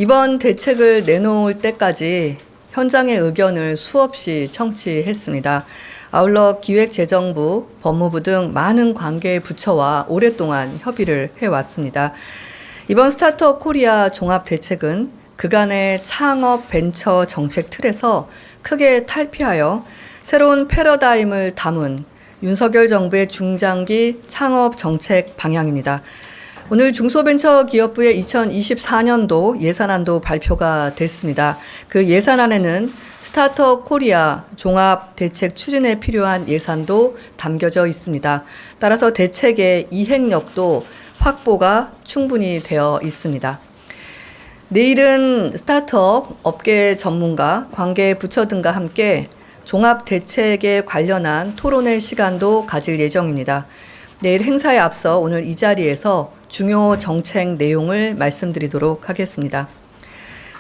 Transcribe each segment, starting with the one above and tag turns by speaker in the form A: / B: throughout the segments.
A: 이번 대책을 내놓을 때까지 현장의 의견을 수없이 청취했습니다. 아울러 기획재정부, 법무부 등 많은 관계 부처와 오랫동안 협의를 해왔습니다. 이번 스타트업 코리아 종합대책은 그간의 창업 벤처 정책 틀에서 크게 탈피하여 새로운 패러다임을 담은 윤석열 정부의 중장기 창업 정책 방향입니다. 오늘 중소벤처기업부의 2024년도 예산안도 발표가 됐습니다. 그 예산안에는 스타트업 코리아 종합대책 추진에 필요한 예산도 담겨져 있습니다. 따라서 대책의 이행력도 확보가 충분히 되어 있습니다. 내일은 스타트업 업계 전문가, 관계 부처 등과 함께 종합대책에 관련한 토론회 시간도 가질 예정입니다. 내일 행사에 앞서 오늘 이 자리에서 중요 정책 내용을 말씀드리도록 하겠습니다.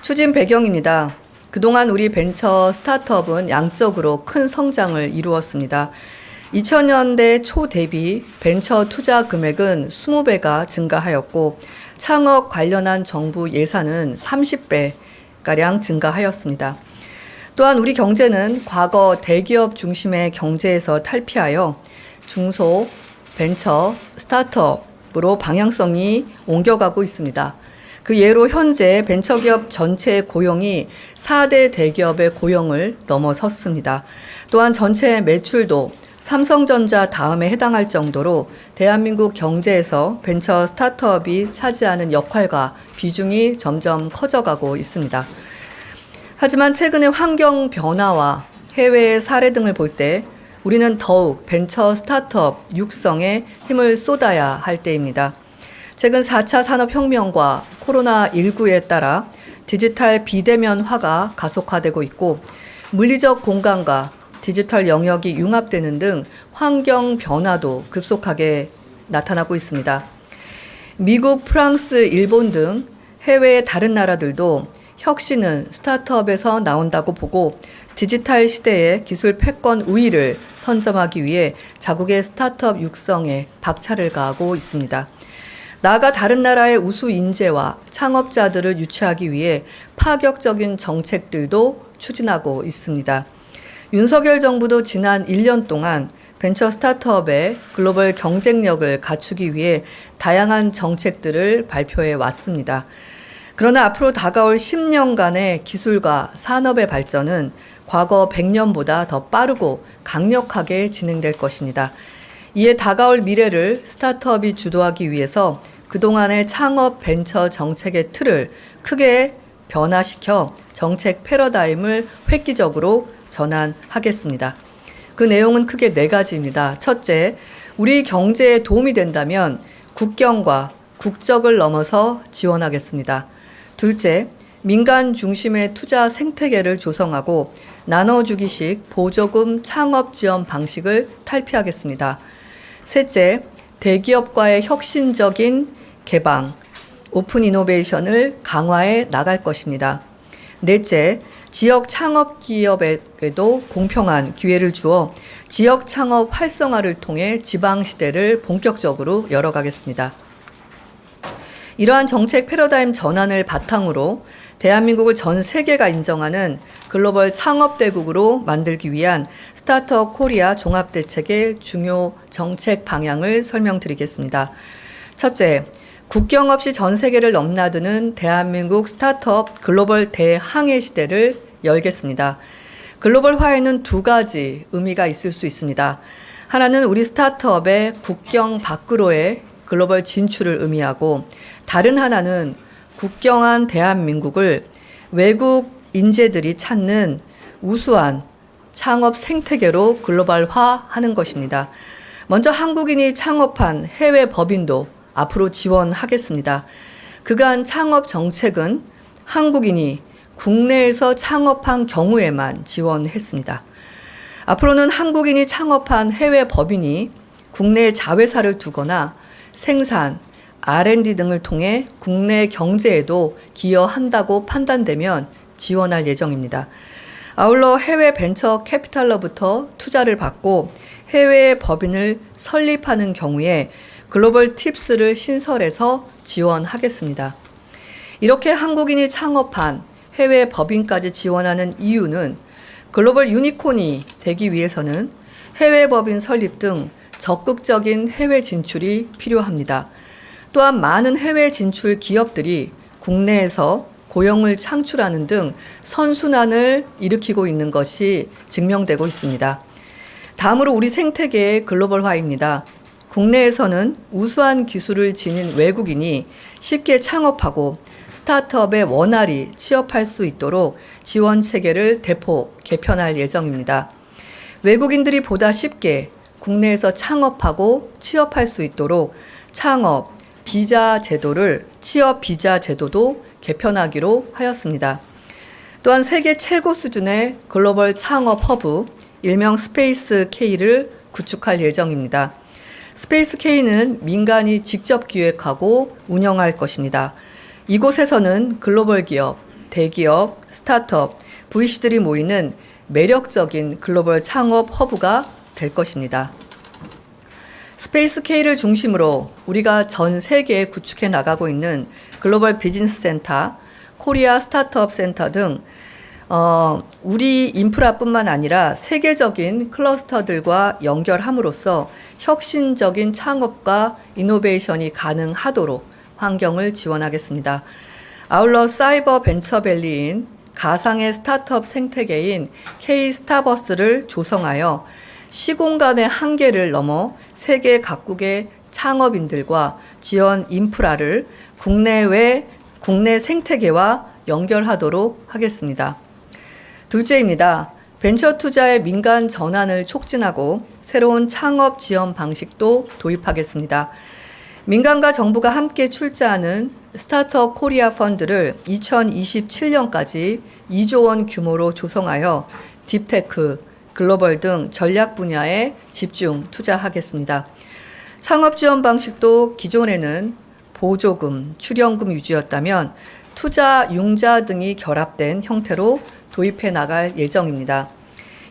A: 추진 배경입니다. 그동안 우리 벤처 스타트업은 양적으로 큰 성장을 이루었습니다. 2000년대 초 대비 벤처 투자 금액은 20배가 증가하였고 창업 관련한 정부 예산은 30배가량 증가하였습니다. 또한 우리 경제는 과거 대기업 중심의 경제에서 탈피하여 중소, 벤처, 스타트업으로 방향성이 옮겨가고 있습니다. 그 예로 현재 벤처기업 전체의 고용이 4대 대기업의 고용을 넘어섰습니다. 또한 전체 매출도 삼성전자 다음에 해당할 정도로 대한민국 경제에서 벤처 스타트업이 차지하는 역할과 비중이 점점 커져가고 있습니다. 하지만 최근의 환경 변화와 해외의 사례 등을 볼 때 우리는 더욱 벤처 스타트업 육성에 힘을 쏟아야 할 때입니다. 최근 4차 산업혁명과 코로나19에 따라 디지털 비대면화가 가속화되고 있고 물리적 공간과 디지털 영역이 융합되는 등 환경 변화도 급속하게 나타나고 있습니다. 미국, 프랑스, 일본 등 해외의 다른 나라들도 혁신은 스타트업에서 나온다고 보고 디지털 시대의 기술 패권 우위를 선점하기 위해 자국의 스타트업 육성에 박차를 가하고 있습니다. 나아가 다른 나라의 우수 인재와 창업자들을 유치하기 위해 파격적인 정책들도 추진하고 있습니다. 윤석열 정부도 지난 1년 동안 벤처 스타트업의 글로벌 경쟁력을 갖추기 위해 다양한 정책들을 발표해 왔습니다. 그러나 앞으로 다가올 10년간의 기술과 산업의 발전은 과거 100년보다 더 빠르고 강력하게 진행될 것입니다. 이에 다가올 미래를 스타트업이 주도하기 위해서 그동안의 창업 벤처 정책의 틀을 크게 변화시켜 정책 패러다임을 획기적으로 전환하겠습니다. 그 내용은 크게 4가지입니다. 첫째, 우리 경제에 도움이 된다면 국경과 국적을 넘어서 지원하겠습니다. 둘째, 민간 중심의 투자 생태계를 조성하고 나눠주기식 보조금 창업 지원 방식을 탈피하겠습니다. 셋째, 대기업과의 혁신적인 개방, 오픈 이노베이션을 강화해 나갈 것입니다. 넷째, 지역 창업 기업에게도 공평한 기회를 주어 지역 창업 활성화를 통해 지방 시대를 본격적으로 열어가겠습니다. 이러한 정책 패러다임 전환을 바탕으로 대한민국을 전 세계가 인정하는 글로벌 창업대국으로 만들기 위한 스타트업 코리아 종합대책의 중요 정책 방향을 설명드리겠습니다. 첫째, 국경 없이 전 세계를 넘나드는 대한민국 스타트업 글로벌 대항해 시대를 열겠습니다. 글로벌화에는 2가지 의미가 있을 수 있습니다. 하나는 우리 스타트업의 국경 밖으로의 글로벌 진출을 의미하고 다른 하나는 국경한 대한민국을 외국 인재들이 찾는 우수한 창업 생태계로 글로벌화하는 것입니다. 먼저 한국인이 창업한 해외 법인도 앞으로 지원하겠습니다. 그간 창업 정책은 한국인이 국내에서 창업한 경우에만 지원했습니다. 앞으로는 한국인이 창업한 해외 법인이 국내 자회사를 두거나 생산, R&D 등을 통해 국내 경제에도 기여한다고 판단되면 지원할 예정입니다. 아울러 해외 벤처 캐피탈로부터 투자를 받고 해외 법인을 설립하는 경우에 글로벌 팁스를 신설해서 지원하겠습니다. 이렇게 한국인이 창업한 해외 법인까지 지원하는 이유는 글로벌 유니콘이 되기 위해서는 해외 법인 설립 등 적극적인 해외 진출이 필요합니다. 또한 많은 해외 진출 기업들이 국내에서 고용을 창출하는 등 선순환을 일으키고 있는 것이 증명되고 있습니다. 다음으로 우리 생태계의 글로벌화입니다. 국내에서는 우수한 기술을 지닌 외국인이 쉽게 창업하고 스타트업에 원활히 취업할 수 있도록 지원 체계를 대폭 개편할 예정입니다. 외국인들이 보다 쉽게 국내에서 창업하고 취업할 수 있도록 창업 비자 제도를 취업 비자 제도도 개편하기로 하였습니다. 또한 세계 최고 수준의 글로벌 창업 허브 일명 스페이스 K를 구축할 예정입니다. 스페이스 K는 민간이 직접 기획하고 운영할 것입니다. 이곳에서는 글로벌 기업, 대기업, 스타트업, VC들이 모이는 매력적인 글로벌 창업 허브가 될 것입니다. 스페이스 K를 중심으로 우리가 전 세계에 구축해 나가고 있는 글로벌 비즈니스 센터, 코리아 스타트업 센터 등 우리 인프라뿐만 아니라 세계적인 클러스터들과 연결함으로써 혁신적인 창업과 이노베이션이 가능하도록 환경을 지원하겠습니다. 아울러 사이버 벤처밸리인 가상의 스타트업 생태계인 K-스타버스를 조성하여 시공간의 한계를 넘어 세계 각국의 창업인들과 지원 인프라를 국내 생태계와 연결하도록 하겠습니다. 둘째입니다. 벤처 투자의 민간 전환을 촉진하고 새로운 창업 지원 방식도 도입하겠습니다. 민간과 정부가 함께 출자하는 스타트업 코리아 펀드를 2027년까지 2조 원 규모로 조성하여 딥테크, 글로벌 등 전략 분야에 집중 투자하겠습니다. 창업 지원 방식도 기존에는 보조금, 출연금 유지였다면 투자 융자 등이 결합된 형태로 도입해 나갈 예정입니다.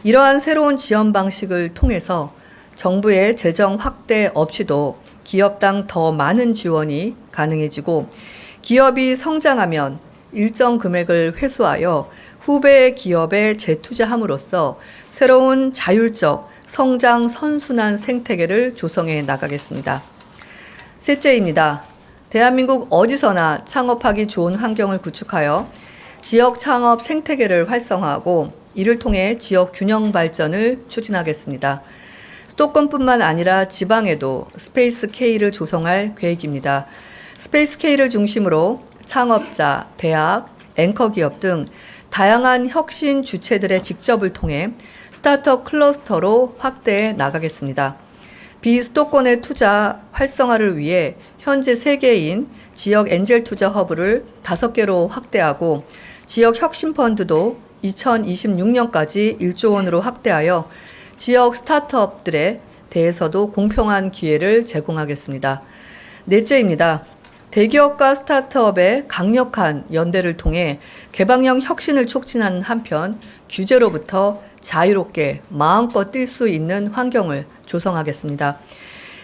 A: 이러한 새로운 지원 방식을 통해서 정부의 재정 확대 없이도 기업당 더 많은 지원이 가능해지고 기업이 성장하면 일정 금액을 회수하여 후배 기업에 재투자함으로써 새로운 자율적 성장 선순환 생태계를 조성해 나가겠습니다. 셋째입니다. 대한민국 어디서나 창업하기 좋은 환경을 구축하여 지역 창업 생태계를 활성화하고 이를 통해 지역 균형 발전을 추진하겠습니다. 수도권뿐만 아니라 지방에도 스페이스 K를 조성할 계획입니다. 스페이스 K를 중심으로 창업자, 대학, 앵커 기업 등 다양한 혁신 주체들의 직접을 통해 스타트업 클러스터로 확대해 나가겠습니다. 비수도권의 투자 활성화를 위해 현재 3개인 지역 엔젤 투자 허브를 5개로 확대하고 지역 혁신 펀드도 2026년까지 1조 원으로 확대하여 지역 스타트업들에 대해서도 공평한 기회를 제공하겠습니다. 넷째입니다. 대기업과 스타트업의 강력한 연대를 통해 개방형 혁신을 촉진하는 한편 규제로부터 자유롭게 마음껏 뛸 수 있는 환경을 조성하겠습니다.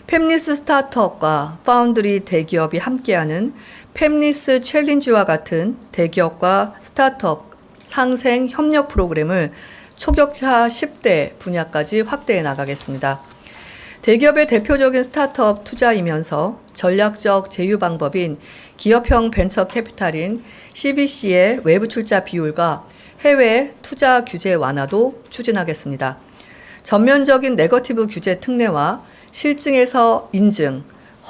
A: 팹리스 스타트업과 파운드리 대기업이 함께하는 팹리스 챌린지와 같은 대기업과 스타트업 상생 협력 프로그램을 초격차 10대 분야까지 확대해 나가겠습니다. 대기업의 대표적인 스타트업 투자이면서 전략적 제휴 방법인 기업형 벤처 캐피탈인 CVC의 외부 출자 비율과 해외 투자 규제 완화도 추진하겠습니다. 전면적인 네거티브 규제 특례와 실증에서 인증,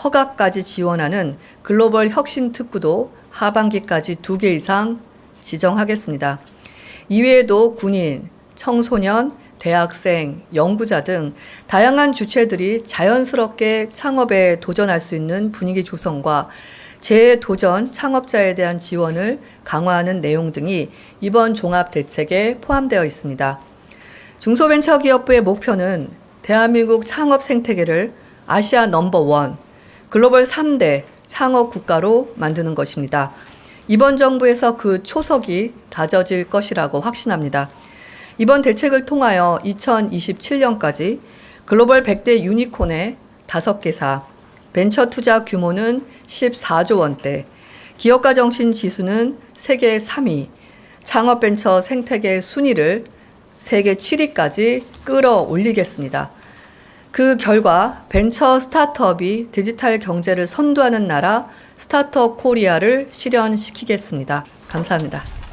A: 허가까지 지원하는 글로벌 혁신 특구도 하반기까지 2개 이상 지정하겠습니다. 이외에도 군인, 청소년, 대학생, 연구자 등 다양한 주체들이 자연스럽게 창업에 도전할 수 있는 분위기 조성과 재도전 창업자에 대한 지원을 강화하는 내용 등이 이번 종합대책에 포함되어 있습니다. 중소벤처기업부의 목표는 대한민국 창업 생태계를 아시아 넘버1, 글로벌 3대 창업 국가로 만드는 것입니다. 이번 정부에서 그 초석이 다져질 것이라고 확신합니다. 이번 대책을 통하여 2027년까지 글로벌 100대 유니콘의 5개사, 벤처 투자 규모는 14조 원대, 기업가 정신 지수는 세계 3위, 창업벤처 생태계 순위를 세계 7위까지 끌어올리겠습니다. 그 결과 벤처 스타트업이 디지털 경제를 선도하는 나라 스타트업 코리아를 실현시키겠습니다. 감사합니다.